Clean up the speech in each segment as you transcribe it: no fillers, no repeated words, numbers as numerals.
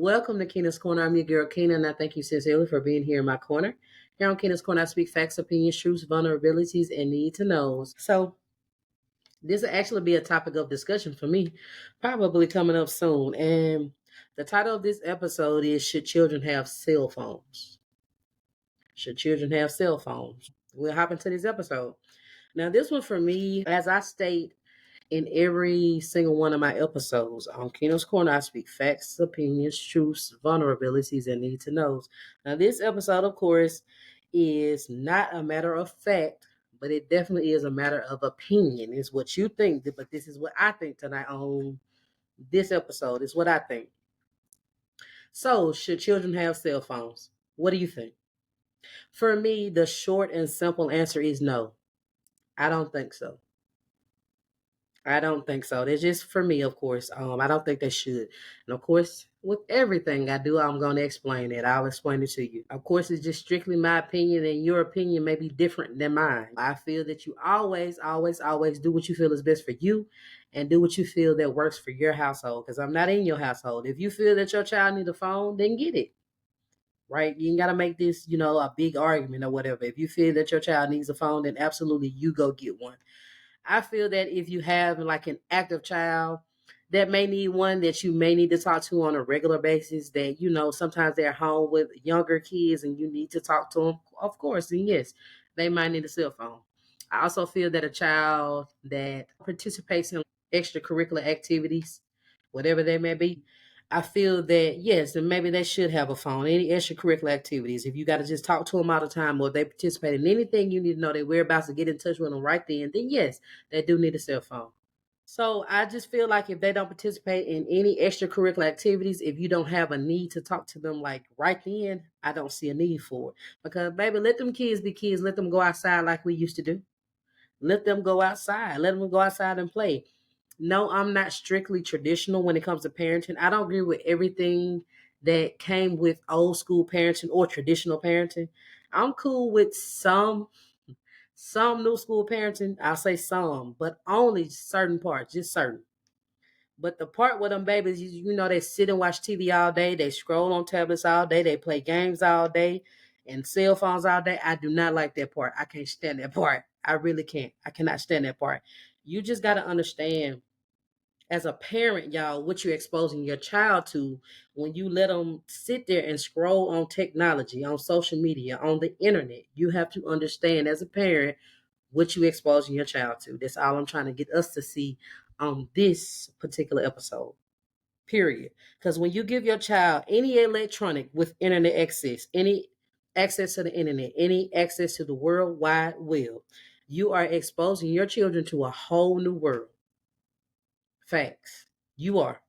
welcome to Keena's Corner. I'm your girl Keena, and I thank you sincerely for being here in my corner. Here on Keena's Corner, I speak facts, opinions, truths, vulnerabilities, and need to knows. So this will actually be a topic of discussion for me, probably coming up soon. And the title of this episode is Should Children Have Cell Phones? Should children have cell phones? We'll hop into this episode. Now, this one for me, as I state in every single one of my episodes on Keno's Corner, I speak facts, opinions, truths, vulnerabilities, and need to knows. Now, this episode, of course, is not a matter of fact, but it definitely is a matter of opinion. It's what you think, but this is what I think tonight on this episode. It's what I think. So, should children have cell phones? What do you think? For me, the short and simple answer is no. I don't think so. I don't think so. That's just for me, of course. I don't think they should. And of course, with everything I do, I'm going to explain it. I'll explain it to you. Of course, it's just strictly my opinion, and your opinion may be different than mine. I feel that you always do what you feel is best for you and do what you feel that works for your household. Because I'm not in your household. If you feel that your child needs a phone, then get it. Right? You ain't got to make this, a big argument or whatever. If you feel that your child needs a phone, then absolutely you go get one. I feel that if you have like an active child that may need one that you may need to talk to on a regular basis, that, sometimes they're home with younger kids and you need to talk to them, of course, and yes, they might need a cell phone. I also feel that a child that participates in extracurricular activities, whatever they may be, I feel that yes, and maybe they should have a phone. Any extracurricular activities, if you got to just talk to them all the time, or if they participate in anything you need to know their whereabouts to get in touch with them right then yes, they do need a cell phone. So I just feel like if they don't participate in any extracurricular activities, if you don't have a need to talk to them like right then, I don't see a need for it. Because baby, let them kids be kids. Let them go outside like we used to do. Let them go outside. Let them go outside and play. No, I'm not strictly traditional when it comes to parenting. I don't agree with everything that came with old school parenting or traditional parenting. I'm cool with some new school parenting. I'll say some, but only certain parts, just certain. But the part with them babies, they sit and watch TV all day, they scroll on tablets all day, they play games all day and cell phones all day. I do not like that part. I can't stand that part. I really can't. I cannot stand that part. You just got to understand as a parent, y'all, what you're exposing your child to when you let them sit there and scroll on technology, on social media, on the internet. You have to understand as a parent what you exposing your child to. That's all I'm trying to get us to see on this particular episode. Period. Because when you give your child any electronic with internet access, any access to the internet, any access to the world wide web, you are exposing your children to a whole new world. Facts. You are.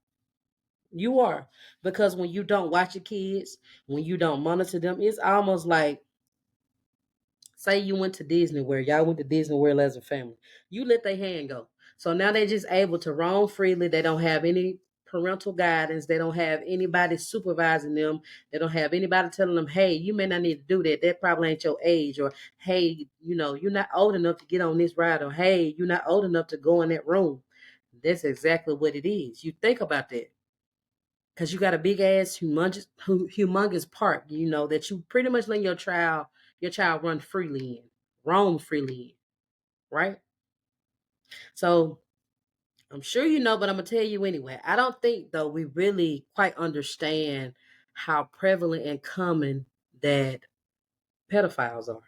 You are. Because when you don't watch your kids, when you don't monitor them, it's almost like, say you went to Disney World, y'all went to Disney World as a family. You let their hand go. So now they're just able to roam freely. They don't have any parental guidance. They don't have anybody supervising them. They don't have anybody telling them, hey, you may not need to do that. That probably ain't your age. Or, hey, you're not old enough to get on this ride. Or, hey, you're not old enough to go in that room. That's exactly what it is. You think about that. Because you got a big ass humongous park, that you pretty much let your child run freely in, roam freely in, right? So I'm sure you know, but I'm gonna tell you anyway. I don't think though we really quite understand how prevalent and common that pedophiles are.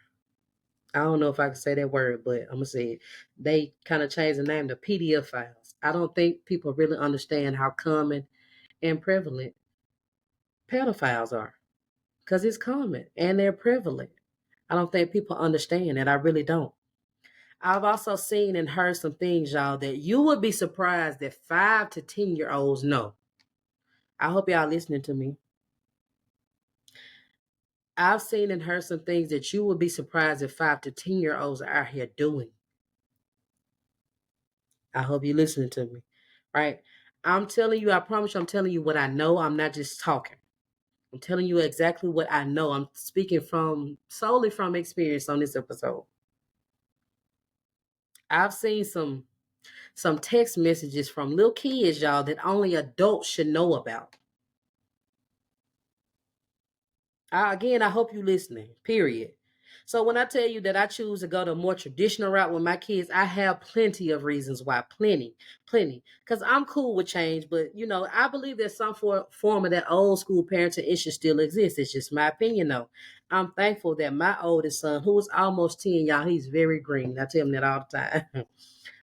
I don't know if I can say that word, but I'm gonna say it. They kind of changed the name to pedophiles. I don't think people really understand how common and prevalent pedophiles are. Because it's common and they're prevalent. I don't think people understand that. I really don't. I've also seen and heard some things, y'all, that you would be surprised that 5 to 10-year-olds know. I hope y'all listening to me. I've seen and heard some things that you would be surprised that 5 to 10-year-olds are out here doing. I hope you're listening to me. Right? I'm telling you, I promise you, I'm telling you what I know. I'm not just talking. I'm telling you exactly what I know. I'm speaking solely from experience on this episode. I've seen some text messages from little kids, y'all, that only adults should know about. Again, I hope you listening. Period. So when I tell you that I choose to go the more traditional route with my kids, I have plenty of reasons why. Plenty, plenty. Because I'm cool with change, but I believe that some form of that old school parenting issue still exists. It's just my opinion, though. I'm thankful that my oldest son, who is almost 10, y'all, he's very green. I tell him that all the time.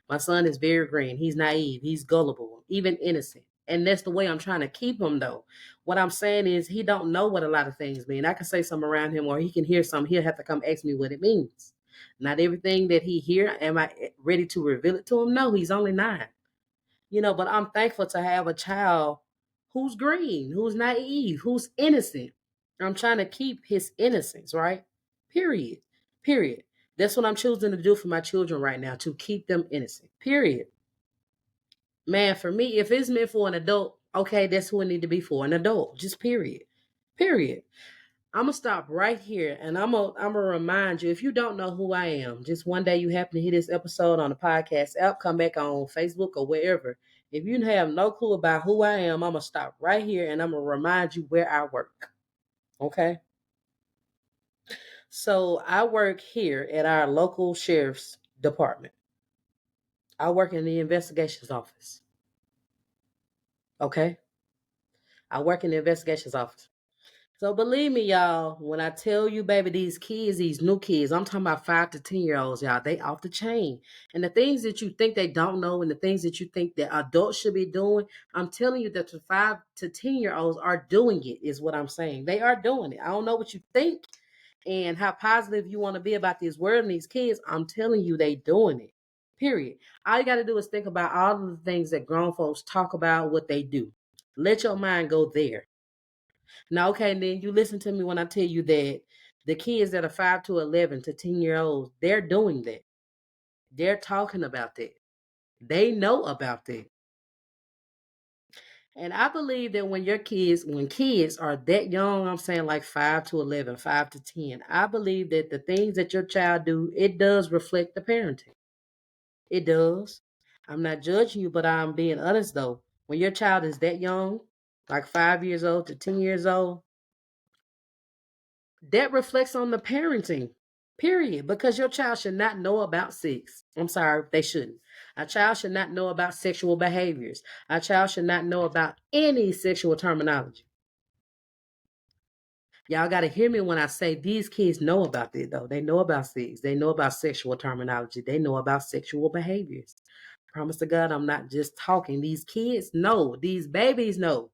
My son is very green. He's naive. He's gullible, even innocent. And that's the way I'm trying to keep him, though. What I'm saying is he don't know what a lot of things mean. I can say something around him, or he can hear something. He'll have to come ask me what it means. Not everything that he hear, am I ready to reveal it to him? No, he's only 9. But I'm thankful to have a child who's green, who's naive, who's innocent. I'm trying to keep his innocence, right? Period. Period. That's what I'm choosing to do for my children right now, to keep them innocent. Period. Man, for me, if it's meant for an adult, okay, that's who it need to be for, an adult. Just period. Period. I'm gonna stop right here, and I'm gonna remind you, if you don't know who I am, just one day you happen to hear this episode on the podcast app, come back on Facebook or wherever. If you have no clue about who I am, I'm gonna stop right here and I'm gonna remind you where I work. Okay? So I work here at our local sheriff's department. I work in the investigations office. Okay? I work in the investigations office. So believe me, y'all, when I tell you, baby, these kids, these new kids, I'm talking about 5 to 10 year olds, y'all, they off the chain. And the things that you think they don't know and the things that you think that adults should be doing, I'm telling you that the 5 to 10 year olds are doing it, is what I'm saying. They are doing it. I don't know what you think and how positive you want to be about this world and these kids. I'm telling you, they doing it. Period. All you got to do is think about all of the things that grown folks talk about, what they do. Let your mind go there. Now, okay, and then you listen to me when I tell you that the kids that are 5 to 11 to 10-year-olds, they're doing that. They're talking about that. They know about that. And I believe that when kids are that young, I'm saying like 5 to 11, 5 to 10, I believe that the things that your child do, it does reflect the parenting. It does. I'm not judging you, but I'm being honest though. When your child is that young, like 5 years old to 10 years old, that reflects on the parenting, period. Because your child should not know about sex. I'm sorry, they shouldn't. A child should not know about sexual behaviors. A child should not know about any sexual terminology. Y'all got to hear me when I say these kids know about it, though. They know about sex. They know about sexual terminology. They know about sexual behaviors. Promise to God, I'm not just talking. These kids know. These babies know.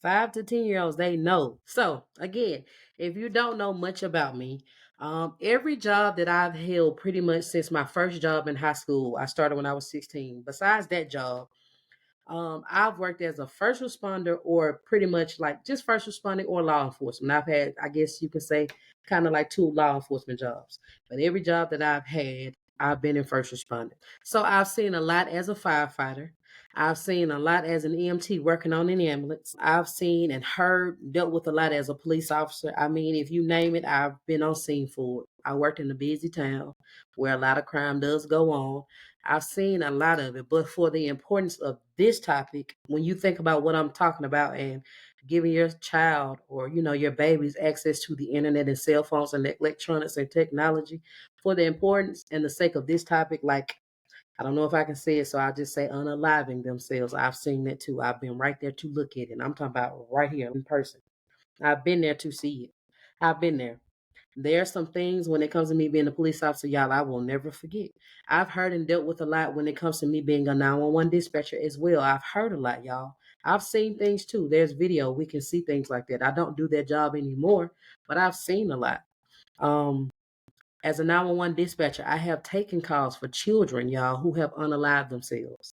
5 to 10 year olds, they know. So again, if you don't know much about me, every job that I've held pretty much since my first job in high school, I started when I was 16. Besides that job, I've worked as a first responder or pretty much like just first responding or law enforcement. I've had, I guess you could say, kind of like 2 law enforcement jobs. But every job that I've had, I've been in first responding. So I've seen a lot as a firefighter. I've seen a lot as an EMT working on an ambulance. I've seen and heard, dealt with a lot as a police officer. I mean, if you name it, I've been on scene for it. I worked in a busy town where a lot of crime does go on. I've seen a lot of it, but for the importance of this topic, when you think about what I'm talking about and giving your child or your babies access to the internet and cell phones and electronics and technology, for the importance and the sake of this topic, like I don't know if I can say it, so I'll just say unaliving themselves. I've seen that too. I've been right there to look at it. And I'm talking about right here in person. I've been there to see it. I've been there. There are some things when it comes to me being a police officer, y'all, I will never forget. I've heard and dealt with a lot when it comes to me being a 911 dispatcher as well. I've heard a lot, y'all. I've seen things too. There's video. We can see things like that. I don't do that job anymore, but I've seen a lot. Um, as a 911 dispatcher, I have taken calls for children, y'all, who have unalived themselves.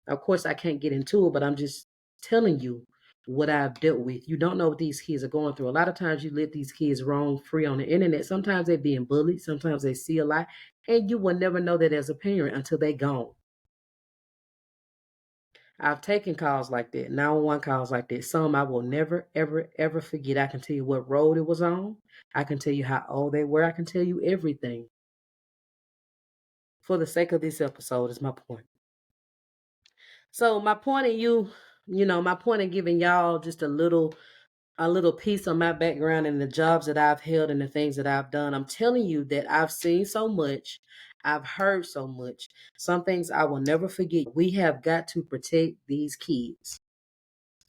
Of course, I can't get into it, but I'm just telling you what I've dealt with. You don't know what these kids are going through. A lot of times you let these kids roam free on the internet. Sometimes they're being bullied. Sometimes they see a lot. And you will never know that as a parent until they gone. I've taken calls like that, 911 calls like that. Some I will never, ever, ever forget. I can tell you what road it was on. I can tell you how old they were. I can tell you everything. For the sake of this episode is my point. So my point in my point in giving y'all just a little a little piece of my background and the jobs that I've held and the things that I've done, I'm telling you that I've seen so much. I've heard so much. Some things I will never forget. We have got to protect these kids.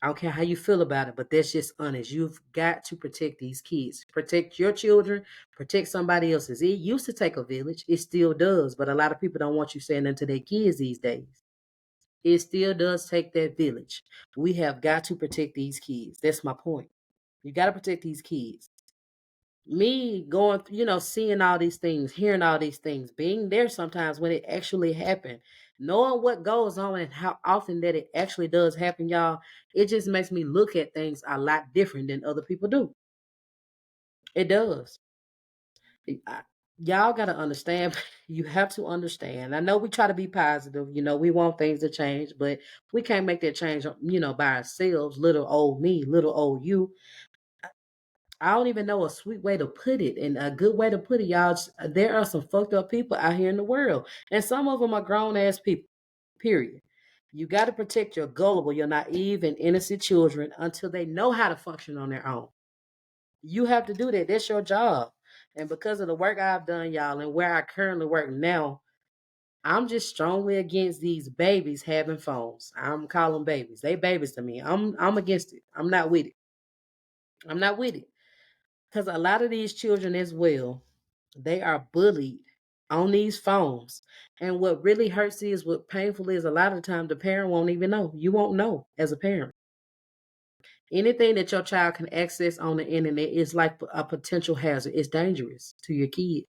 I don't care how you feel about it, but that's just honest. You've got to protect these kids. Protect your children, protect somebody else's. It used to take a village. It still does, but a lot of people don't want you saying that to their kids these days. It still does take that village. We have got to protect these kids. That's my point. You got to protect these kids. Me going, seeing all these things, hearing all these things, being there sometimes when it actually happened, knowing what goes on and how often that it actually does happen, y'all, it just makes me look at things a lot different than other people do. It does. Y'all got to understand. You have to understand. I know we try to be positive. We want things to change, but we can't make that change, by ourselves. Little old me, little old you. I don't even know a sweet way to put it and a good way to put it, y'all. There are some fucked up people out here in the world, and some of them are grown ass people. Period. You got to protect your gullible, your naive, and innocent children until they know how to function on their own. You have to do that. That's your job. And because of the work I've done, y'all, and where I currently work now, I'm just strongly against these babies having phones. I'm calling babies. They babies to me. I'm against it. I'm not with it. I'm not with it. Because a lot of these children as well, they are bullied on these phones. And what really hurts is what painful is a lot of the time the parent won't even know. You won't know as a parent. Anything that your child can access on the internet is like a potential hazard. It's dangerous to your kid.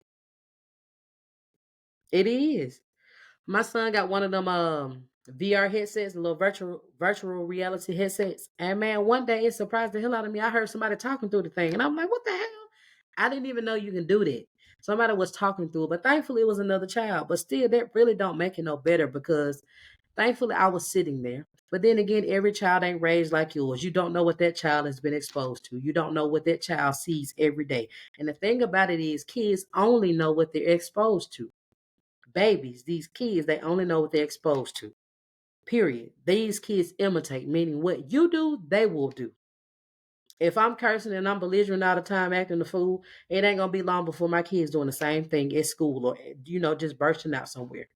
It is. My son got one of them VR headsets, the little virtual reality headsets. And man, one day it surprised the hell out of me. I heard somebody talking through the thing, and I'm like, "What the hell?" I didn't even know you can do that. Somebody was talking through it, but thankfully it was another child. But still, that really don't make it no better because thankfully I was sitting there. But then again, every child ain't raised like yours. You don't know what that child has been exposed to. You don't know what that child sees every day. And the thing about it is, kids only know what they're exposed to. Babies, these kids, they only know what they're exposed to. Period. These kids imitate, meaning what you do, they will do. If I'm cursing and I'm belligerent all the time, acting the fool, it ain't gonna be long before my kids doing the same thing at school or just bursting out somewhere.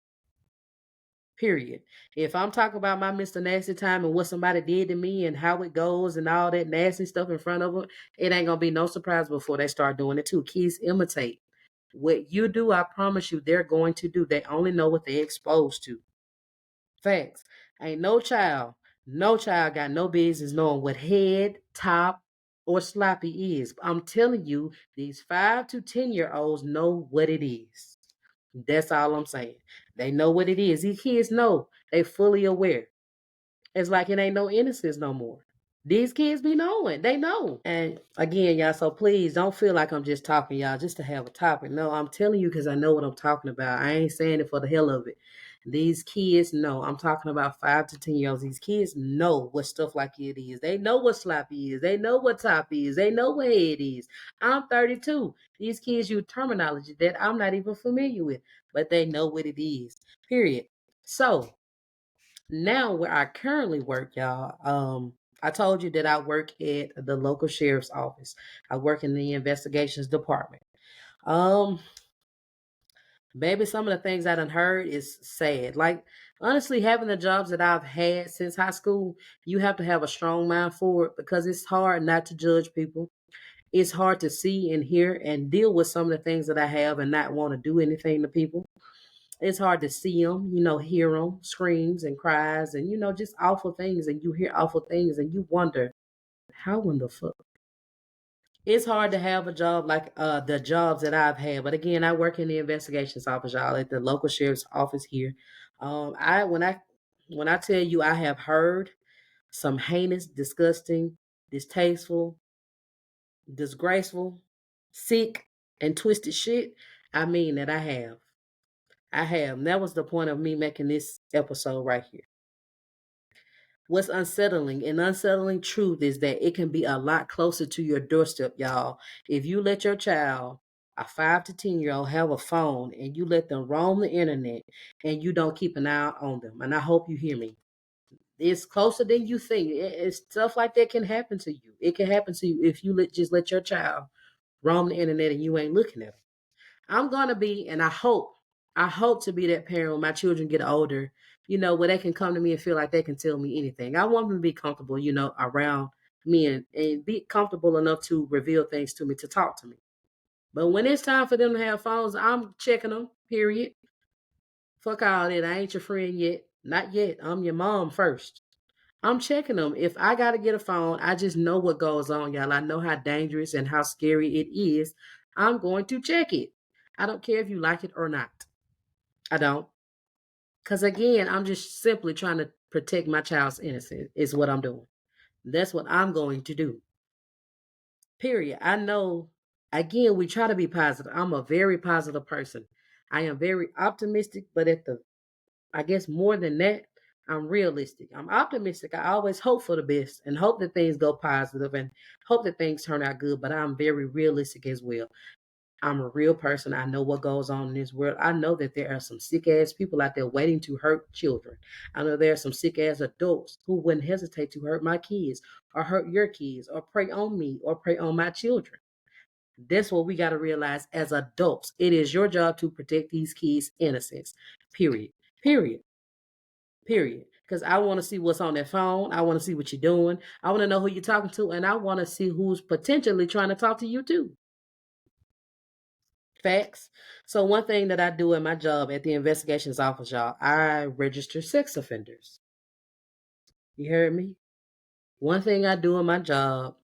Period. If I'm talking about my Mr. Nasty time and what somebody did to me and how it goes and all that nasty stuff in front of them, it ain't gonna be no surprise before they start doing it too. Kids imitate. What you do, I promise you, they're going to do. They only know what they're exposed to. Facts. Ain't no child got no business knowing what head, top, or sloppy is. I'm telling you, these 5 to 10-year-olds know what it is. That's all I'm saying. They know what it is. These kids know. They fully aware. It's like it ain't no innocence no more. These kids be knowing. They know. And again, y'all, so please don't feel like I'm just talking, y'all, just to have a topic. No, I'm telling you because I know what I'm talking about. I ain't saying it for the hell of it. These kids know. I'm talking about 5 to 10 year olds. These kids know what stuff like it is. They know what sloppy is. They know what top is. They know what head is. I'm 32. These kids use terminology that I'm not even familiar with, but they know what it is. Period. So now where I currently work, y'all, I told you that I work at the local sheriff's office. I work in the investigations department. Um, Maybe some of the things I done heard is sad. Like honestly, having the jobs that I've had since high school, you have to have a strong mind for it because it's hard not to judge people. It's hard to see and hear and deal with some of the things that I have and not want to do anything to people. It's hard to see them, hear them, screams and cries and, just awful things. And you hear awful things and you wonder, how in the fuck? It's hard to have a job like the jobs that I've had. But again, I work in the investigations office, y'all, at the local sheriff's office here. I when I tell you I have heard some heinous, disgusting, distasteful, disgraceful, sick, and twisted shit, I mean that I have. I have. And that was the point of me making this episode right here. What's unsettling truth is that it can be a lot closer to your doorstep, y'all. If you let your child, a 5 to 10 year old, have a phone and you let them roam the internet and you don't keep an eye on them. And I hope you hear me. It's closer than you think. It's stuff like that can happen to you. It can happen to you if you just let your child roam the internet and you ain't looking at them. I'm gonna be, and I hope to be that parent when my children get older, where they can come to me and feel like they can tell me anything. I want them to be comfortable, around me and be comfortable enough to reveal things to me, to talk to me. But when it's time for them to have phones, I'm checking them, period. Fuck all that. I ain't your friend yet. Not yet. I'm your mom first. I'm checking them. If I got to get a phone, I just know what goes on, y'all. I know how dangerous and how scary it is. I'm going to check it. I don't care if you like it or not. I don't. Because again, I'm just simply trying to protect my child's innocence, is what I'm doing. That's what I'm going to do. Period. I know, again, we try to be positive. I'm a very positive person. I am very optimistic, but I guess more than that, I'm realistic. I'm optimistic. I always hope for the best and hope that things go positive and hope that things turn out good, but I'm very realistic as well. I'm a real person. I know what goes on in this world. I know that there are some sick ass people out there waiting to hurt children. I know there are some sick ass adults who wouldn't hesitate to hurt my kids or hurt your kids or prey on me or prey on my children. That's what we got to realize as adults. It is your job to protect these kids' innocence. Period. Period. Period. Because I want to see what's on that phone. I want to see what you're doing. I want to know who you're talking to. And I want to see who's potentially trying to talk to you too. Facts. So one thing that I do in my job at the investigations office, y'all, I register sex offenders. You heard me? One thing I do in my job,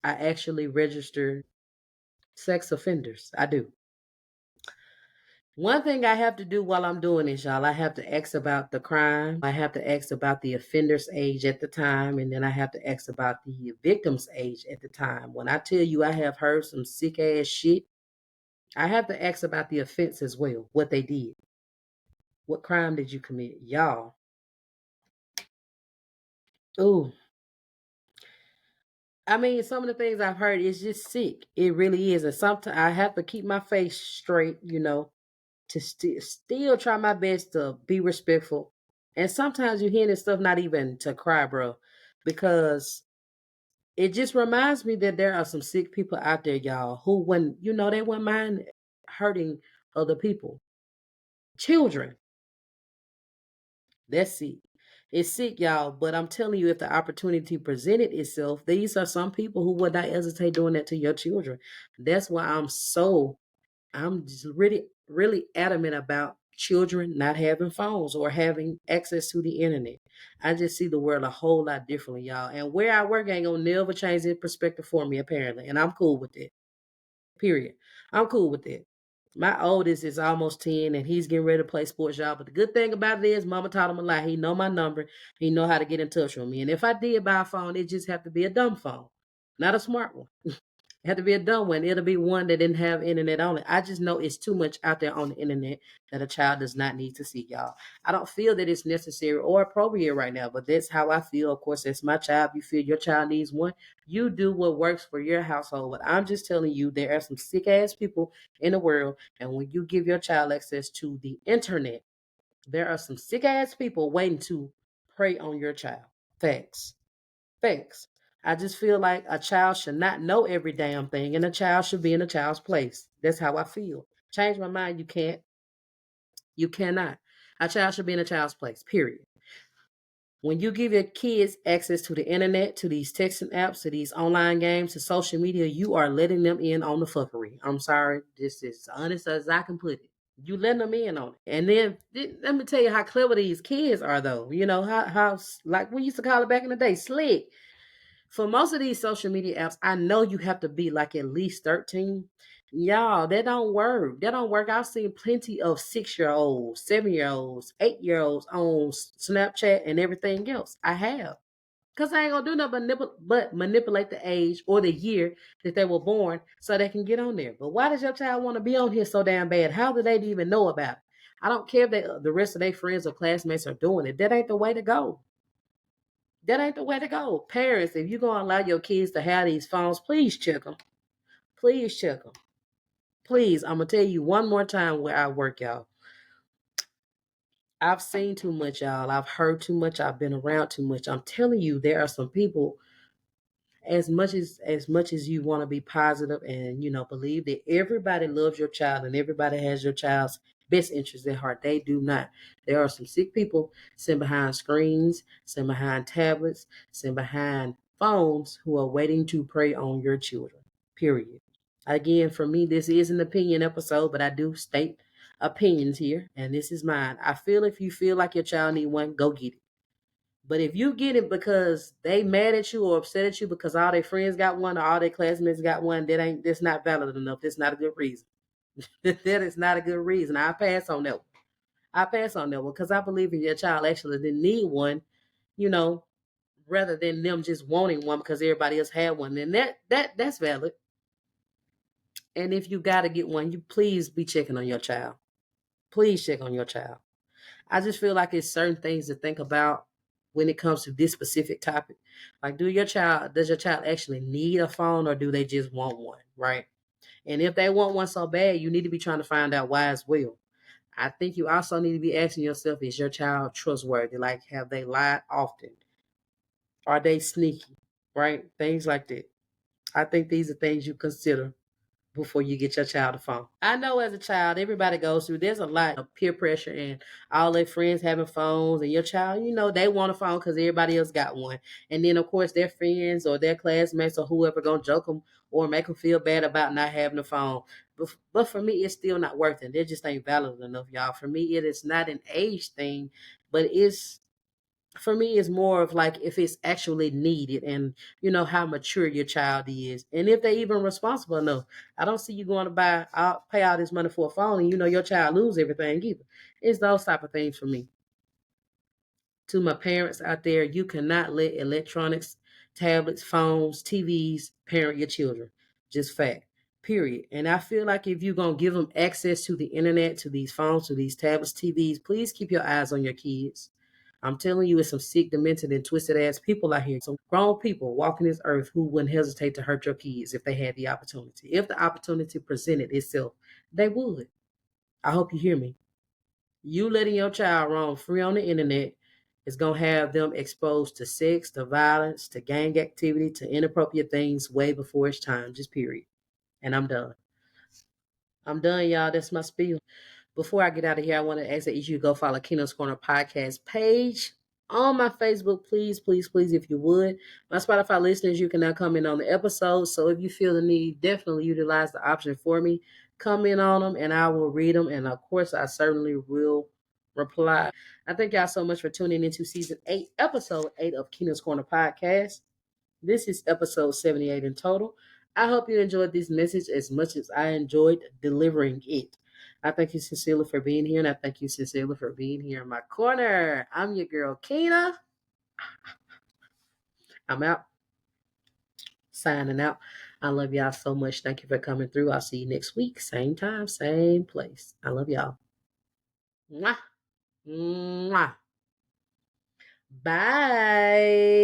I actually register sex offenders. I do. One thing I have to do while I'm doing this, y'all, I have to ask about the crime. I have to ask about the offender's age at the time. And then I have to ask about the victim's age at the time. When I tell you I have heard some sick ass shit, I have to ask about the offense as well, what they did. What crime did you commit? Y'all. Ooh. I mean, some of the things I've heard is just sick. It really is. And sometimes I have to keep my face straight, to still try my best to be respectful. And sometimes you're hearing this stuff not even to cry, bro, because it just reminds me that there are some sick people out there, y'all, who when they wouldn't mind hurting other people, children. That's sick. It's sick, y'all. But I'm telling you, if the opportunity presented itself, these are some people who would not hesitate doing that to your children. That's why I'm just really, really adamant about children not having phones or having access to the internet. I just see the world a whole lot differently, y'all. And where I work ain't gonna never change that perspective for me, apparently. And I'm cool with it. Period. I'm cool with it. My oldest is almost 10 and he's getting ready to play sports, y'all. But the good thing about it is mama taught him a lot. He know my number. He know how to get in touch with me. And if I did buy a phone, it just have to be a dumb phone, not a smart one. It had to be a dumb one. It'll be one that didn't have internet on it. I just know it's too much out there on the internet that a child does not need to see, y'all. I don't feel that it's necessary or appropriate right now, but that's how I feel. Of course, that's my child. You feel your child needs one, you do what works for your household. But I'm just telling you, there are some sick ass people in the world, and when you give your child access to the internet, there are some sick ass people waiting to prey on your child. Facts. Facts. I just feel like a child should not know every damn thing, and a child should be in a child's place. That's how I feel. Change my mind. You can't. You cannot. A child should be in a child's place. Period. When you give your kids access to the internet, to these texting apps, to these online games, to social media, you are letting them in on the fuckery. I'm sorry. This is as honest as I can put it. You letting them in on it. And then let me tell you how clever these kids are, though. You know, how like we used to call it back in the day, slick. For most of these social media apps, I know you have to be like at least 13. Y'all, that don't work. That don't work. I've seen plenty of 6-year-olds, 7-year-olds, 8-year-olds on Snapchat and everything else. I have. Because I ain't going to do nothing but manipulate the age or the year that they were born so they can get on there. But why does your child want to be on here so damn bad? How do they even know about it? I don't care if the rest of their friends or classmates are doing it. That ain't the way to go. That ain't the way to go. Parents, if you're going to allow your kids to have these phones, please check them. Please check them. Please, I'm going to tell you one more time where I work, y'all. I've seen too much, y'all. I've heard too much. I've been around too much. I'm telling you, there are some people, as much as you want to be positive and believe that everybody loves your child and everybody has your child's best interest at heart, they do not. There are some sick people sitting behind screens, sitting behind tablets, sitting behind phones who are waiting to prey on your children, period. Again, for me, this is an opinion episode, but I do state opinions here, and this is mine. I feel if you feel like your child need one, go get it. But if you get it because they mad at you or upset at you because all their friends got one or all their classmates got one, that's not valid enough. That's not a good reason. That is not a good reason. I pass on that one. I pass on that one because I believe if your child actually didn't need one, you know, rather than them just wanting one because everybody else had one, then that's valid. And if you gotta get one, you please be checking on your child. Please check on your child. I just feel like it's certain things to think about when it comes to this specific topic. Like, does your child actually need a phone or do they just want one, right? And if they want one so bad, you need to be trying to find out why as well. I think you also need to be asking yourself, is your child trustworthy? Like, have they lied often? Are they sneaky? Right? Things like that. I think these are things you consider before you get your child a phone. I know as a child, everybody goes through, there's a lot of peer pressure and all their friends having phones, and your child, they want a phone because everybody else got one. And then, of course, their friends or their classmates or whoever going to joke them or make them feel bad about not having a phone. But for me, it's still not worth it. It just ain't valid enough, y'all. For me, it is not an age thing, but for me it's more of like if it's actually needed and how mature your child is and if they even responsible enough. I don't see you going to pay all this money for a phone and your child lose everything either. It's those type of things for me. To my parents out there, you cannot let electronics, tablets, phones, TVs parent your children. Just fact. Period. And I feel like if you're going to give them access to the internet, to these phones, to these tablets, TVs, please keep your eyes on your kids. I'm telling you, it's some sick, demented, and twisted ass people out here. Some grown people walking this earth who wouldn't hesitate to hurt your kids if they had the opportunity. If the opportunity presented itself, they would. I hope you hear me. You letting your child roam free on the internet is going to have them exposed to sex, to violence, to gang activity, to inappropriate things way before it's time. Just period. And I'm done. I'm done, y'all. That's my spiel. Before I get out of here, I want to ask that you go follow Keno's Corner podcast page on my Facebook, please, please, please, if you would. My Spotify listeners, you can now comment on the episode. So if you feel the need, definitely utilize the option for me. Comment on them, and I will read them. And of course, I certainly will reply. I thank y'all so much for tuning into season 8, episode 8 of Keno's Corner podcast. This is episode 78 in total. I hope you enjoyed this message as much as I enjoyed delivering it. I thank you sincerely for being here, and I thank you sincerely for being here in my corner. I'm your girl, Kena. I'm out, signing out. I love y'all so much. Thank you for coming through. I'll see you next week. Same time, same place. I love y'all. Mwah. Mwah. Bye.